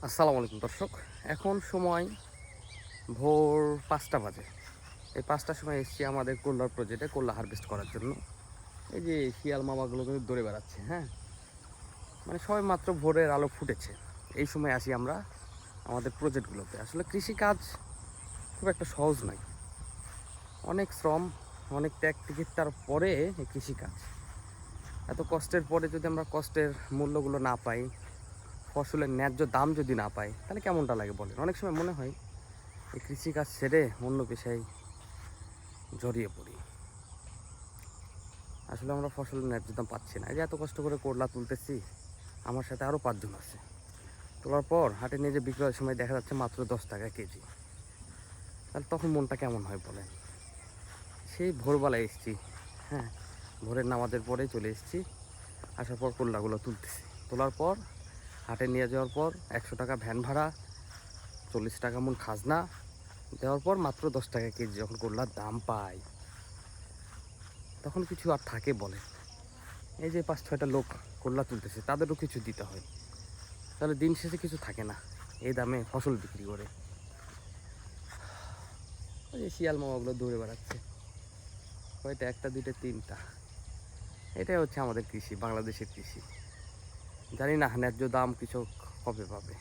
আসসালামু আলাইকুম দর্শক। এখন সময় ভোর ৫টা বাজে। এই ৫টার সময় এসেছি আমাদের কোল্লার প্রজেক্টে কোল্লা হারভেস্ট করার জন্য। এই যে শিয়াল মামাগুলো কিন্তু দৌড়ে বেড়াচ্ছে, হ্যাঁ? মানে সবে মাত্র ভোরের আলো ফুটেছে। এই সময় আসি আমরা আমাদের প্রজেক্টগুলোতে। আসলে কৃষিকাজ খুব একটা সহজ নয়। অনেক শ্রম, অনেক ত্যাগ তিতিক্ষার পরে এই কৃষিকাজ। এত কষ্টের পরে যদি আমরা কষ্টের মূল্যগুলো না পাই, ফসলের ন্যায্য দাম যদি না পাই, তাহলে কেমনটা লাগে বলেন? অনেক সময় মনে হয় এই কৃষিকাজ ছেড়ে অন্য পেশায় জড়িয়ে পড়ি। আসলে আমরা ফসলের ন্যায্য দাম পাচ্ছি না। এই যে এত কষ্ট করে করলা তুলতেছি, আমার সাথে আরও ৫ জন আছে। তোলার পর হাটে নিয়ে যে বিক্রয়ের সময় দেখা যাচ্ছে মাত্র 10 টাকা কেজি। তাহলে তখন মনটা কেমন হয় বলেন? সেই ভোরবেলায় এসেছি, হ্যাঁ, ভোরের নামাজের পরেই চলে এসেছি। আসার পর করলাগুলো তুলতেছি। তোলার পর হাটে নিয়ে যাওয়ার পর ১০০ টাকা ভ্যান ভাড়া, ৪০ টাকা মূল খাজনা দেওয়ার পর মাত্র 10 টাকা কেজি যখন করলার দাম পাই, তখন কিছু আর থাকে বলে? এই যে ৫-৬টা লোক করলা তুলতেছে, তাদেরও কিছু দিতে হয়। তাহলে দিন শেষে কিছু থাকে না এই দামে ফসল বিক্রি করে। ওই যে শিয়াল মামাগুলো দৌড়ে বেড়াচ্ছে, হয়তো একটা দুইটা তিনটা। এটাই হচ্ছে আমাদের কৃষি, বাংলাদেশের কৃষি। জানি না ন্যায্য দাম কৃষক কবে পাবে।